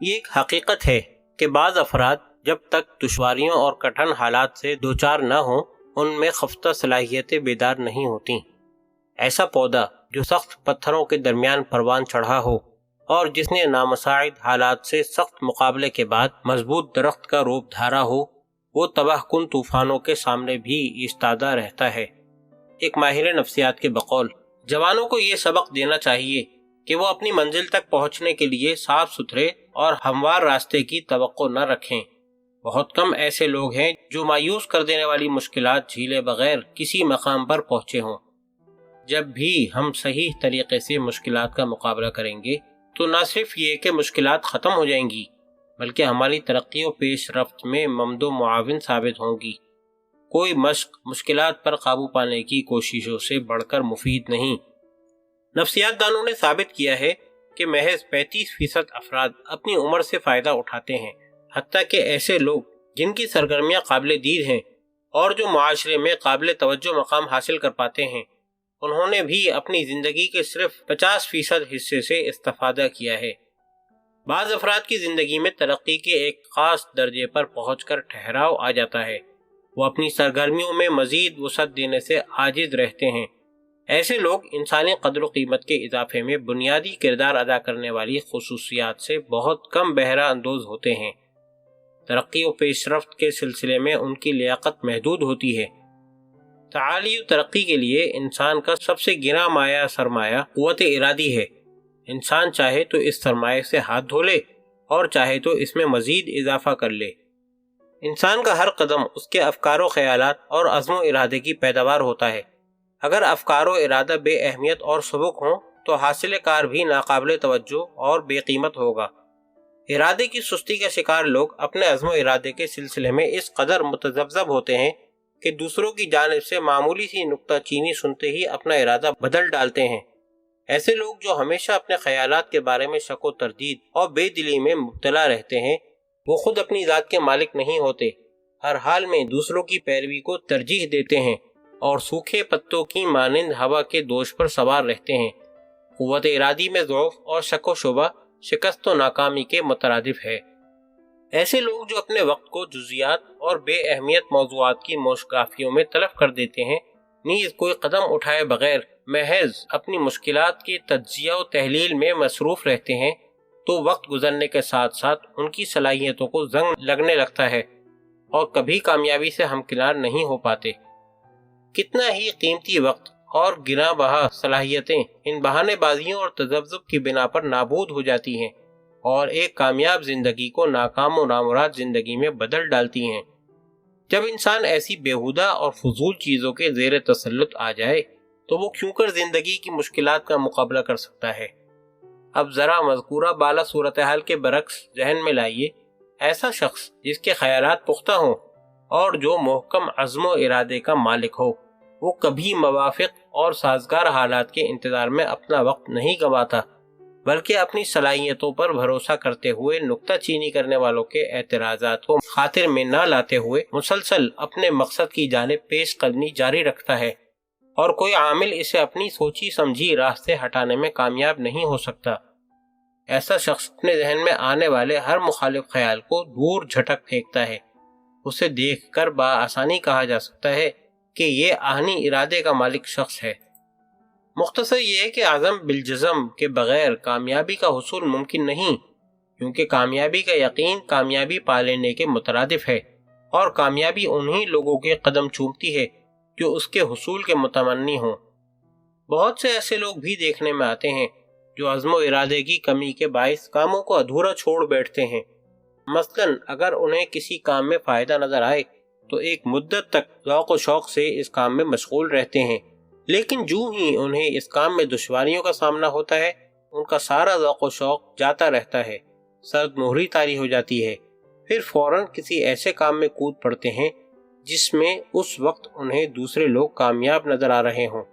یہ ایک حقیقت ہے کہ بعض افراد جب تک دشواریوں اور کٹھن حالات سے دوچار نہ ہوں ان میں خفتہ صلاحیتیں بیدار نہیں ہوتیں۔ ایسا پودا جو سخت پتھروں کے درمیان پروان چڑھا ہو اور جس نے نامساعد حالات سے سخت مقابلے کے بعد مضبوط درخت کا روپ دھارا ہو، وہ تباہ کن طوفانوں کے سامنے بھی ایستادہ رہتا ہے۔ ایک ماہر نفسیات کے بقول، جوانوں کو یہ سبق دینا چاہیے کہ وہ اپنی منزل تک پہنچنے کے لیے صاف ستھرے اور ہموار راستے کی توقع نہ رکھیں۔ بہت کم ایسے لوگ ہیں جو مایوس کر دینے والی مشکلات جھیلے بغیر کسی مقام پر پہنچے ہوں۔ جب بھی ہم صحیح طریقے سے مشکلات کا مقابلہ کریں گے تو نہ صرف یہ کہ مشکلات ختم ہو جائیں گی بلکہ ہماری ترقی و پیش رفت میں ممد و معاون ثابت ہوں گی۔ کوئی مشق مشکلات پر قابو پانے کی کوششوں سے بڑھ کر مفید نہیں۔ نفسیات دانوں نے ثابت کیا ہے کہ محض 35% افراد اپنی عمر سے فائدہ اٹھاتے ہیں، حتیٰ کہ ایسے لوگ جن کی سرگرمیاں قابل دید ہیں اور جو معاشرے میں قابل توجہ مقام حاصل کر پاتے ہیں، انہوں نے بھی اپنی زندگی کے صرف 50% حصے سے استفادہ کیا ہے۔ بعض افراد کی زندگی میں ترقی کے ایک خاص درجے پر پہنچ کر ٹھہراؤ آ جاتا ہے، وہ اپنی سرگرمیوں میں مزید وسعت دینے سے عاجز رہتے ہیں۔ ایسے لوگ انسانی قدر و قیمت کے اضافے میں بنیادی کردار ادا کرنے والی خصوصیات سے بہت کم بہرہ اندوز ہوتے ہیں۔ ترقی و پیش رفت کے سلسلے میں ان کی لیاقت محدود ہوتی ہے۔ تعالی و ترقی کے لیے انسان کا سب سے گراں مایہ سرمایہ قوت ارادی ہے۔ انسان چاہے تو اس سرمایہ سے ہاتھ دھو لے اور چاہے تو اس میں مزید اضافہ کر لے۔ انسان کا ہر قدم اس کے افکار و خیالات اور عزم و ارادے کی پیداوار ہوتا ہے۔ اگر افکار و ارادہ بے اہمیت اور سبک ہوں تو حاصل کار بھی ناقابل توجہ اور بے قیمت ہوگا۔ ارادے کی سستی کا شکار لوگ اپنے عزم و ارادے کے سلسلے میں اس قدر متذبذب ہوتے ہیں کہ دوسروں کی جانب سے معمولی سی نکتہ چینی سنتے ہی اپنا ارادہ بدل ڈالتے ہیں۔ ایسے لوگ جو ہمیشہ اپنے خیالات کے بارے میں شک و تردید اور بے دلی میں مبتلا رہتے ہیں، وہ خود اپنی ذات کے مالک نہیں ہوتے، ہر حال میں دوسروں کی پیروی کو ترجیح دیتے ہیں اور سوکھے پتوں کی مانند ہوا کے دوش پر سوار رہتے ہیں۔ قوت ارادی میں ضعف اور شک و شبہ شکست و ناکامی کے مترادف ہے۔ ایسے لوگ جو اپنے وقت کو جزیات اور بے اہمیت موضوعات کی موشگافیوں میں تلف کر دیتے ہیں، نیز کوئی قدم اٹھائے بغیر محض اپنی مشکلات کی تجزیہ و تحلیل میں مصروف رہتے ہیں، تو وقت گزرنے کے ساتھ ساتھ ان کی صلاحیتوں کو زنگ لگنے لگتا ہے اور کبھی کامیابی سے ہمکنار نہیں ہو پاتے۔ کتنا ہی قیمتی وقت اور گراں بہا صلاحیتیں ان بہانے بازیوں اور تذبذب کی بنا پر نابود ہو جاتی ہیں اور ایک کامیاب زندگی کو ناکام و نامراد زندگی میں بدل ڈالتی ہیں۔ جب انسان ایسی بیہودہ اور فضول چیزوں کے زیر تسلط آ جائے تو وہ کیوں کر زندگی کی مشکلات کا مقابلہ کر سکتا ہے؟ اب ذرا مذکورہ بالا صورتحال کے برعکس ذہن میں لائیے، ایسا شخص جس کے خیالات پختہ ہوں اور جو محکم عزم و ارادے کا مالک ہو، وہ کبھی موافق اور سازگار حالات کے انتظار میں اپنا وقت نہیں گنواتا، بلکہ اپنی صلاحیتوں پر بھروسہ کرتے ہوئے نکتہ چینی کرنے والوں کے اعتراضات کو خاطر میں نہ لاتے ہوئے مسلسل اپنے مقصد کی جانب پیش قدمی جاری رکھتا ہے، اور کوئی عامل اسے اپنی سوچی سمجھی راہ سے ہٹانے میں کامیاب نہیں ہو سکتا۔ ایسا شخص اپنے ذہن میں آنے والے ہر مخالف خیال کو دور جھٹک پھینکتا ہے۔ اسے دیکھ کر بآسانی کہا جا سکتا ہے کہ یہ آہنی ارادے کا مالک شخص ہے۔ مختصر یہ ہے کہ عزم بالجزم کے بغیر کامیابی کا حصول ممکن نہیں، کیونکہ کامیابی کا یقین کامیابی پا لینے کے مترادف ہے، اور کامیابی انہی لوگوں کے قدم چومتی ہے جو اس کے حصول کے متمنی ہوں۔ بہت سے ایسے لوگ بھی دیکھنے میں آتے ہیں جو عزم و ارادے کی کمی کے باعث کاموں کو ادھورا چھوڑ بیٹھتے ہیں۔ مثلاً اگر انہیں کسی کام میں فائدہ نظر آئے تو ایک مدت تک ذوق و شوق سے اس کام میں مشغول رہتے ہیں، لیکن جو ہی انہیں اس کام میں دشواریوں کا سامنا ہوتا ہے، ان کا سارا ذوق و شوق جاتا رہتا ہے، سرد مہری طاری ہو جاتی ہے، پھر فوراً کسی ایسے کام میں کود پڑتے ہیں جس میں اس وقت انہیں دوسرے لوگ کامیاب نظر آ رہے ہوں۔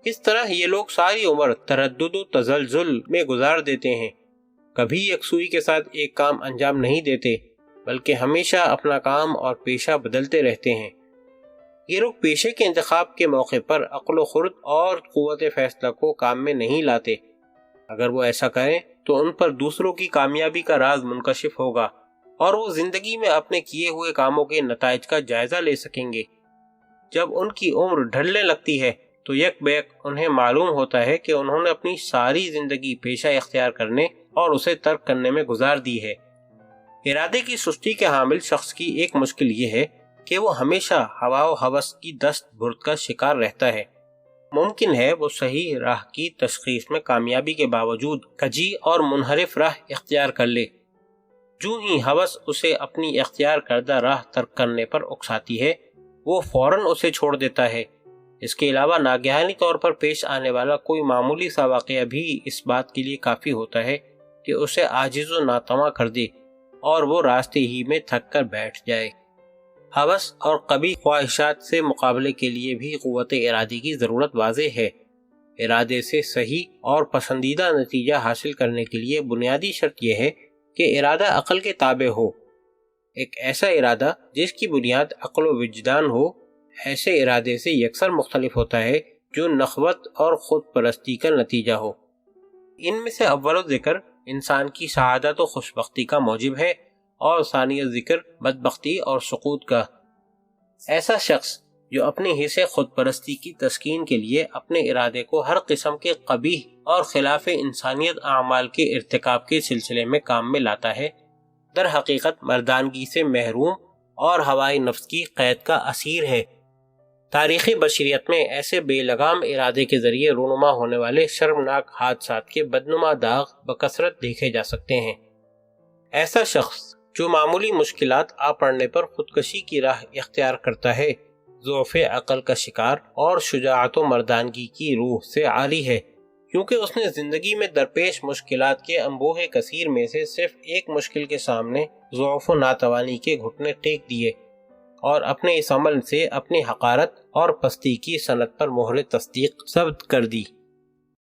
اس طرح یہ لوگ ساری عمر تردد و تزلزل میں گزار دیتے ہیں، کبھی یکسوئی کے ساتھ ایک کام انجام نہیں دیتے، بلکہ ہمیشہ اپنا کام اور پیشہ بدلتے رہتے ہیں۔ یہ لوگ پیشے کے انتخاب کے موقع پر عقل و خرد اور قوت فیصلہ کو کام میں نہیں لاتے۔ اگر وہ ایسا کریں تو ان پر دوسروں کی کامیابی کا راز منکشف ہوگا اور وہ زندگی میں اپنے کیے ہوئے کاموں کے نتائج کا جائزہ لے سکیں گے۔ جب ان کی عمر ڈھلنے لگتی ہے تو یک بیک انہیں معلوم ہوتا ہے کہ انہوں نے اپنی ساری زندگی پیشہ اختیار کرنے اور اسے ترک کرنے میں گزار دی ہے۔ ارادے کی سستی کے حامل شخص کی ایک مشکل یہ ہے کہ وہ ہمیشہ ہوا و ہوس کی دست برد کا شکار رہتا ہے۔ ممکن ہے وہ صحیح راہ کی تشخیص میں کامیابی کے باوجود کجی اور منحرف راہ اختیار کر لے۔ جو ہی ہوس اسے اپنی اختیار کردہ راہ ترک کرنے پر اکساتی ہے، وہ فوراً اسے چھوڑ دیتا ہے۔ اس کے علاوہ ناگہانی طور پر پیش آنے والا کوئی معمولی سا واقعہ بھی اس بات کے لیے کافی ہوتا ہے کہ اسے عاجز و ناتواں کر دے اور وہ راستے ہی میں تھک کر بیٹھ جائے۔ ہوس اور قبیح خواہشات سے مقابلے کے لیے بھی قوت ارادی کی ضرورت واضح ہے۔ ارادے سے صحیح اور پسندیدہ نتیجہ حاصل کرنے کے لیے بنیادی شرط یہ ہے کہ ارادہ عقل کے تابع ہو۔ ایک ایسا ارادہ جس کی بنیاد عقل و وجدان ہو، ایسے ارادے سے یکسر مختلف ہوتا ہے جو نخوت اور خود پرستی کا نتیجہ ہو۔ ان میں سے اول ذکر انسان کی سعادت و خوشبختی کا موجب ہے اور ثانی ذکر بدبختی اور سقوط کا۔ ایسا شخص جو اپنے حصے خود پرستی کی تسکین کے لیے اپنے ارادے کو ہر قسم کے قبیح اور خلاف انسانیت اعمال کے ارتکاب کے سلسلے میں کام میں لاتا ہے، در حقیقت مردانگی سے محروم اور ہوائے نفس کی قید کا اسیر ہے۔ تاریخی بشریت میں ایسے بے لگام ارادے کے ذریعے رونما ہونے والے شرمناک حادثات کے بدنما داغ بکثرت دیکھے جا سکتے ہیں۔ ایسا شخص جو معمولی مشکلات آ پڑنے پر خودکشی کی راہ اختیار کرتا ہے، ضعف عقل کا شکار اور شجاعت و مردانگی کی روح سے عاری ہے، کیونکہ اس نے زندگی میں درپیش مشکلات کے انبوہ کثیر میں سے صرف ایک مشکل کے سامنے ضعف و ناتوانی کے گھٹنے ٹیک دیے اور اپنے اس عمل سے اپنی حقارت اور پستی کی صنعت پر مہر تصدیق ثبت کر دی۔